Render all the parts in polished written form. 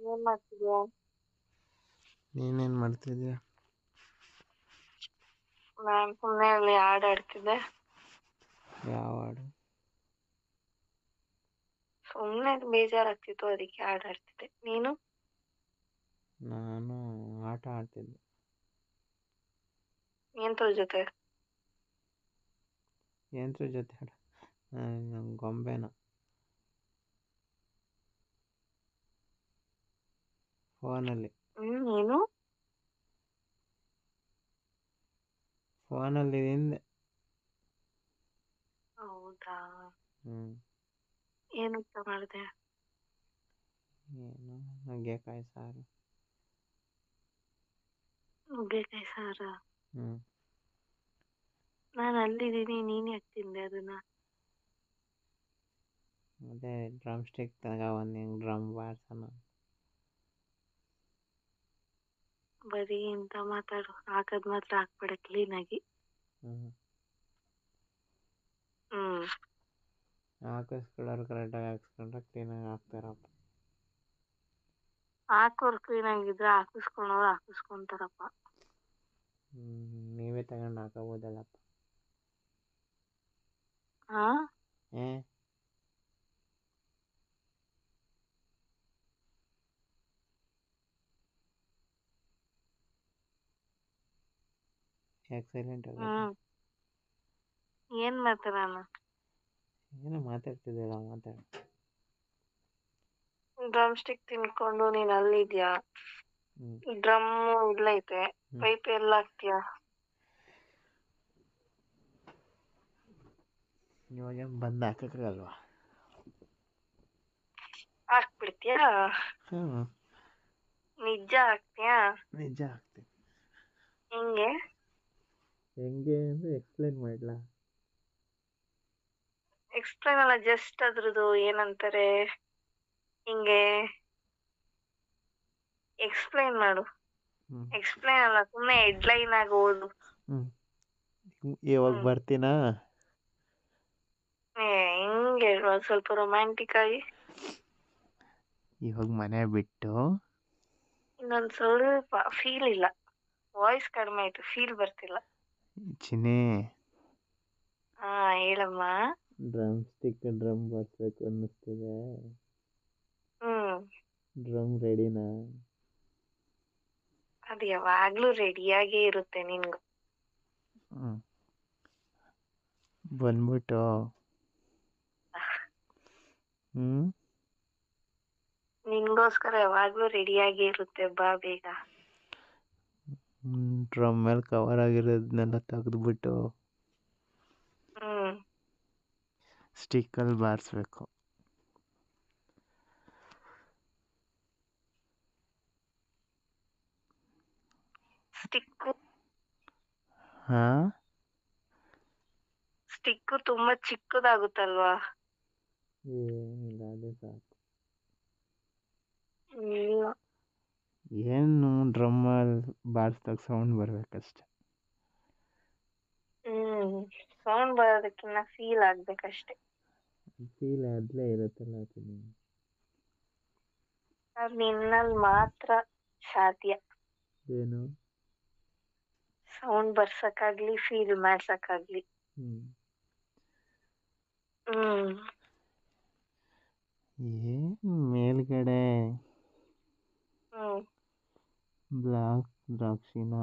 ಏನ್ ಮಾಡ್ತಿದ್ಯಾ? ನೀನೇನು ಮಾಡ್ತಿದ್ಯಾ? ನಾನ್ ಸುಮ್ನೆ ಅಲ್ಲಿ ಹಾಡ್ ಆಡ್ತಿದ್ದೆ. ಯಾವ ಹಾಡು? ಸುಮ್ನೆ ಬೇಜಾರಾಗ್ತಿತ್ತು ಅದಕ್ಕೆ ಹಾಡ್ ಆಡ್ತಿದ್ದೆ. ನೀನು? ನಾನು ಆಟ ಆಡ್ತಿದ್ದೆ. ಎಂತ್ರ ಜೊತೆ? ಎಂತ್ರ ಜೊತೆ ಆಡ ಗೊಂಬೆನ ಫೋನಲ್ಲಿ. ನೀನು? ಫೋನಲ್ಲಿ ಹಿಂದೆ. ಹೌದಾ? ಹ್ಮ್. ಏನ್ ಊಟ ಮಾಡ್ದೆ? ಏನು ನುಗ್ಗೆಕಾಯಿ ಸಾರು. ನುಗ್ಗೆಕಾಯಿ ಸಾರ? ಹ್ಮ್. ನಾನು ಅಲ್ಲಿದ್ದೀನಿ, ನೀನ್ ಯಾಕೆ ತಿಂದೆ ಅದನ್ನ? ಅದೇ ಡ್ರಮ್ ಸ್ಟಿಕ್ ತಗೊಂಡು ಡ್ರಮ್ ಬಾರ್ಸೋಣ. ಬರೀ ಇಂತ ಮಾತಾಡು, ಹಾಕದ್ ಮಾತ್ರ ಹಾಕ್ಬೇಡ ಕ್ಲೀನಾಗಿ. ಹ್ಮ್. ಹ್ಮ್. ಹಾಕಿಸ್ಕೊಳ್ಳೋರು ಕರೆಕ್ಟಾಗಿ ಹಾಕಿಸ್ಕೊಂಡ್ರೆ ಕ್ಲೀನಾಗಿ ಹಾಕ್ತಾರಪ್ಪ. ಹಾಕೋರ್ ಕ್ಲೀನಾಗಿದ್ರೆ ಹಾಕಿಸ್ಕೊಳೋರು ಹಾಕಿಸ್ಕೊಂತಾರಪ್ಪ. ನೀವೇ ತಗೊಂಡು ಹಾಕೋಬೋದಲ್ಲಪ್ಪ. ಹಾ? ಏ ಯಾಕೆ ಸೈಲೆಂಟ್ ಆಗೋದು? ಏನ್ ಮಾತಾಡೋಣ? ಏನೋ ಮಾತಾಡ್ತಿದ್ದೀರ, ಮಾತಾಡು. ಡ್ರಮ್ ಸ್ಟಿಕ್ ತಿನ್ಕೊಂಡು ನೀನ್ ಅಲ್ಲಿದ್ಯಾ? ಡ್ರಮ್ ಇಲ್ಲೈತೆ, ಪೈಪ್ ಎಲ್ಲ ಹಾಕ್ತೀಯಾ? ಇವಾಗ ಬಂದು ಹಾಕಕ್ಕಾಗಲ್ವಾ? ಹಾಕ್ಬಿಡ್ತೀಯಾ? ಹ್ಞೂ. ನಿಜ ಹಾಕ್ತೀಯಾ? ನಿಜ ಹಾಕ್ತೀನಿ. ಹೆಂಗೆ? ಹೆಂಗೆ ಅಂದರೆ ಎಕ್ಸ್ಪ್ಲೇನ್ ಮಾಡಲಾ? ಎಕ್ಸ್ಪ್ಲೇನ್ ಅಲ್ಲ, ಜಸ್ಟ್ ಅದ್ರದ್ದು ಏನಂತಾರೆ, ಹಿಂಗೆ ಎಕ್ಸ್ಪ್ಲೇನ್ ಮಾಡು. ಎಕ್ಸ್ಪ್ಲೇನ್ ಅಲ್ಲ, ಸುಮ್ಮನೆ ಹೆಡ್ಲೈನ್ ಆಗಿ ಓದು. ಇವಾಗ ಬರ್ತೀನಾ? ಹಿಂಗೆ ಹೇಳುವ, ಸ್ವಲ್ಪ ರೊಮ್ಯಾಂಟಿಕ್ ಆಗಿ. ಇವಾಗ ಮನೆ ಬಿಟ್ಟು ಇನ್ನೊಂದು ಸ್ವಲ್ಪ ಫೀಲ್ ಇಲ್ಲ, ವಾಯ್ಸ್ ಕಡಿಮೆ ಆಯ್ತು, ಫೀಲ್ ಬರ್ತಿಲ್ಲ. ಚಿನ್ನಿ. ಹಾ ಹೇಳಮ್ಮ. ಡ್ರಮ್ ಸ್ಟಿಕ್ ಡ್ರಮ್ ಬರ್ಸ್ಬೇಕು ಅನ್ನಿಸ್ತಿದೆ. ಡ್ರಮ್ ರೆಡಿನಾ? ಅದು ಯಾವಾಗ್ಲೂ ರೆಡಿಯಾಗೇ ಇರುತ್ತೆ ನಿನ್ಗೂ. ಬಂದ್ಬಿಟ್ಟು ನಿನ್ಗೋಸ್ಕರ ಯಾವಾಗ್ಲೂ ರೆಡಿಯಾಗಿ ಇರುತ್ತೆ, ಬಾ ಬೇಗ. ಡ್ರಮ್ ಮೇಲೆ ಕವರ್ ಆಗಿರೋದನ್ನೆಲ್ಲ ತೆಗೆದ್ಬಿಟ್ಟು ಸ್ಟಿಕ್ಕಲ್ಲಿ ಬಾರಿಸ್ಬೇಕು. ಸ್ಟಿಕ್ಕು ತುಂಬಾ ಚಿಕ್ಕದಾಗುತ್ತಲ್ವಾ? ಏನಿಲ್ಲ, ಅದೇ ಸಾಕು. ಇಲ್ಲ, ಏನು ಡ್ರಮ್ಮಲ್ಲಿ ಬಾರಿಸ್ದಾಗ ಸೌಂಡ್ ಬರ್ಬೇಕಷ್ಟೆ. ಸೌಂಡ್ ಬರೋದಕ್ಕಿಂತ ಫೀಲ್ ಆಗ್ಬೇಕಷ್ಟೆ. ಫೀಲ್ ಅದಲೇ ಇರುತ್ತಲ್ಲ. ಅದು ನಿನ್ನಲ್ಲಿ ಮಾತ್ರ ಸಾಧ್ಯ. ಏನು? ಸೌಂಡ್ ಬರ್ಸಕ್ಕಾಗ್ಲಿ, ಫೀಲ್ ಮಾಡ್ಸಕ್ಕಾಗ್ಲಿ. ಏನು ಮೇಲ್ಗಡೆ ಬ್ಲಾಕ್ ದ್ರಾಕ್ಷಿನ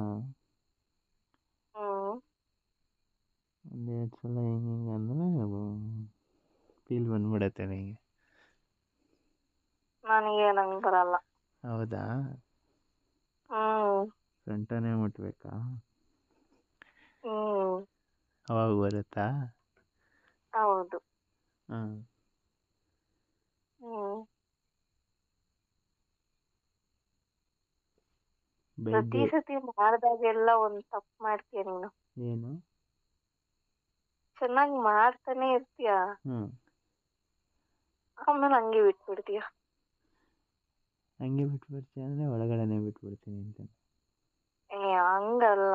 ಒಂದೆರಡು ಸಲ ಹಿಂಗೆ ಅಂದರೆ ಫೀಲ್ ಬಂದ್ಬಿಡತ್ತೆ ನನಗೆ. ನನಗೆ ನಂಗೆ ಬರಲ್ಲ. ಹೌದಾ? ಸೊಂಟನೇ ಮುಟ್ಬೇಕಾ? ಅವಾಗ ಬರುತ್ತಾ? ಹೌದು. ಹಾಂ. ಪ್ರತಿ ಸತಿ ಮಾಡ್ದಾಗೆಲ್ಲ ಒಂದು ತಪ್ಪು ಮಾಡ್ತೀಯ ನೀನು. ಏನು? ಚೆನ್ನಾಗಿ ಮಾಡ್ತಾನೆ ಇರ್ತೀಯ, ಆಮೇಲೆ ಹಂಗೆ ಬಿಟ್ಬಿಡ್ತೀಯ. ಹಂಗೆ ಬಿಟ್ಬಿಡ್ತೀಯ ಅಂದರೆ ಒಳಗಡೆನೆ ಬಿಟ್ಬಿಡ್ತೀನಿ ಅಂತ. ಹಂಗಲ್ಲ,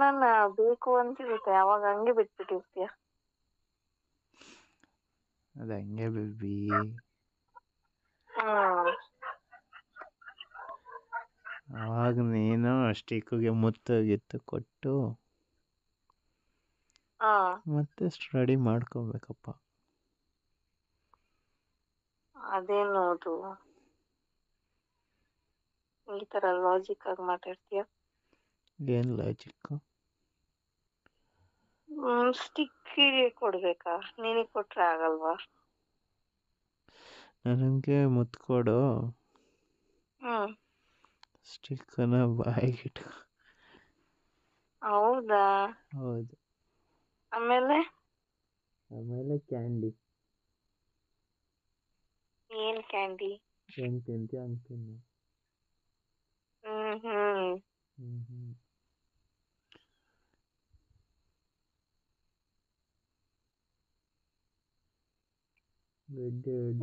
ನನ್ನ ಬೇಕು ಅಂತಿರುತ್ತೆ, ಅವಾಗ ಹಂಗೆ ಬಿಟ್ಬಿಟ್ಟಿರ್ತೀಯ. ಅದು ಹಂಗೆ ಬೇಬಿ. ಆಗ ನೀನು ಸ್ಟಿಕ್ಕಿಗೆ ಮುತ್ತು ಗಿತ್ತು ಕೊಟ್ಟು ಹಾ ಮತ್ತೆ ಸ್ಟಡಿ ಮಾಡ್ಕೋಬೇಕಪ್ಪ. ಅದೇನು ಅದು ಈ ತರ ಲಾಜಿಕ್ ಆಗಿ ಮಾತಾಡ್ತೀಯ. ಏನು ಲಾಜಿಕ್ಕು? ಸ್ಟಿಕ್ಕಿಗೆ ಕೊಡ್ಬೇಕಾ? ನಿನಗೆ ಕೊಟ್ರೆ ಆಗಲ್ವಾ? ನನಗೆ ಮುತ್ತು ಕೊಡು, ಹ್ಮ್ ಸ್ಟಿಕ್ಕನ್ನ ಬಾಯಿಗಿಟ್ಟು. ಹೌದಾ? ಹೌದು. ಆಮೇಲೆ ಕ್ಯಾಂಡಿ ಏನ್ ಕ್ಯಾಂಡಿ? ಹೆಂಗೆ ತಿಂತೀಯ ಹಂಗೆ ತಿನ್ನು. ಹ್ಮ್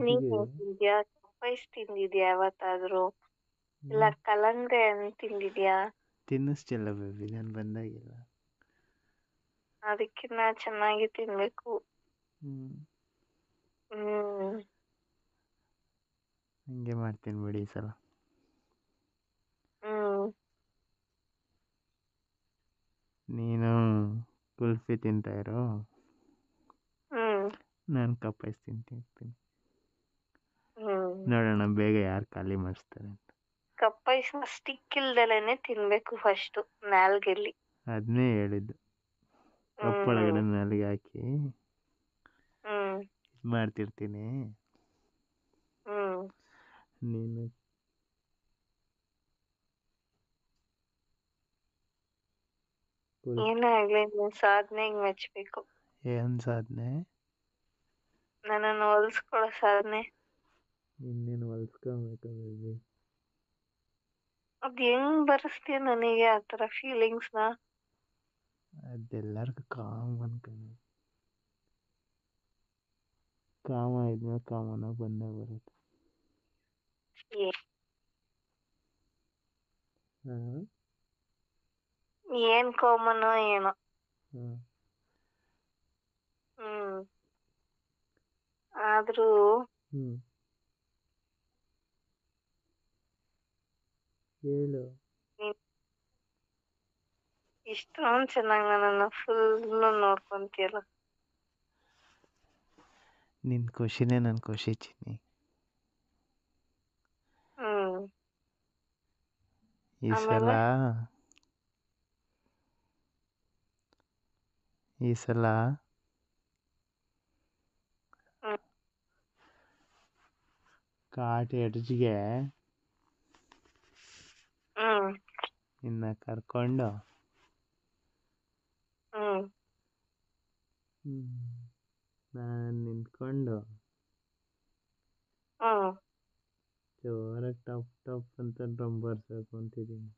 ನೀನ್ ತಿಂದ್ಯಾ? ಚಪ್ಪೈಸ್ ತಿಂದಿದ್ಯಾ ಯಾವತ್ತಾದ್ರೂ? ಇಲ್ಲ ಕಲಂಗ್ರೆ ಹಣ್ಣು ತಿಂದಿದ್ಯಾ? ತಿನ್ನಿಸ್ತಿಲ್ಲ ಬೇಬಿ, ನಾನು ಬಂದಾಗಿಲ್ಲ. ಅದಕ್ಕಿನ್ನ ಚೆನ್ನಾಗಿ ತಿನ್ಬೇಕು. ಹ್ಮ್ ಹ್ಮ್ ಹಂಗೆ ಮಾಡ್ತೀನಿ ಬಿಡಿ ಈ ಸಲ. ಹ್ಮ್ ನೀನು ಕುಲ್ಫಿ ತಿಂತಾ ಇರೋ, ಹ್ಮ್ ನಾನು ಕಪ್ಪೈಸ್ ತಿಂತೀನಿ. ಹ್ಮ್ ನೋಡೋಣ ಬೇಗ ಯಾರು ಖಾಲಿ ಮಾಡಿಸ್ತಾರೆ ಅಂತ. ಕಪ್ಪೈಸ್ನ ಸ್ಟಿಕ್ ಇಲ್ದಲೇನೆ ತಿನ್ಬೇಕು ಫಸ್ಟ್ ನಾಲ್ಗೆಲಿ. ಅದನ್ನೇ ಹೇಳಿದ್ದು, ಕಪ್ಪೊಳಗಡೆ ಹ್ಮ್ ನಾಲಿಗೆ ಹಾಕಿ ಹ್ಮ್ ಇದು ಮಾಡ್ತಿರ್ತೀನಿ. ಹ್ಮ್ ನೀನು ಏನೇ ಆಗ್ಲಿ ನಿನ್ ಸಾಧನೆಗೆ ಮೆಚ್ಬೇಕು. ಏನು ಸಾಧನೆ? ನನ್ನನ್ನು ಹೊಲ್ಸ್ಕೊಳೋ ಸಾಧನೆ. ಇನ್ನೇನು ಹೊಲ್ಸ್ಕೊಬೇಕು ಬೇಬಿ. ಅದ್ ಹೆಂಗ್ ಬರೆಸ್ತೀಯ ನನಗೆ ಆತರ ಫೀಲಿಂಗ್ಸ್ನ? ಅದೆಲ್ಲರಿಗೂ ಕಾಮನ್ ಕಣೆ. ಕಾಮ ಇದ್ಮೇಲೆ ಕಾಮನಾಗಿ ಬಂದೇ ಬರುತ್ತೆ. ಹಾಂ ಏನ್ ಕಾಮನೋ ಏನೋ. ಹಾಂ ಹ್ಮ್ ಆದ್ರೂ ಹೇಳು. ನೀನ್ ಇಷ್ಟೊಂದ್ ಚೆನ್ನಾಗಿ ನನ್ನನ್ನು ಫುಲ್ ನೋಡ್ಕೊಂತೀಯಲ್ಲ. ನಿನ್ನ ಖುಷಿನೇ ನನ್ನ ಖುಷಿ ಚಿನ್ನಿ. ಹ್ಮ್ ಈ ಆಮೇಲೆ ಸಲ ಹ್ಮ್ ಕಾಟ್ ಎಡ್ಜ್ಗೆ ಹ್ಮ್ ನಿನ್ನ ಕರ್ಕೊಂಡು ಹ್ಮ್ ನಾನು ನಿಂತ್ಕೊಂಡು ಹ್ಮ್ ಜೋರಾಗಿ ಟಪ್ ಟಪ್ ಅಂತ ಡ್ರಮ್ ಬರ್ಸಬೇಕು ಅಂತಿದ್ದೀನಿ.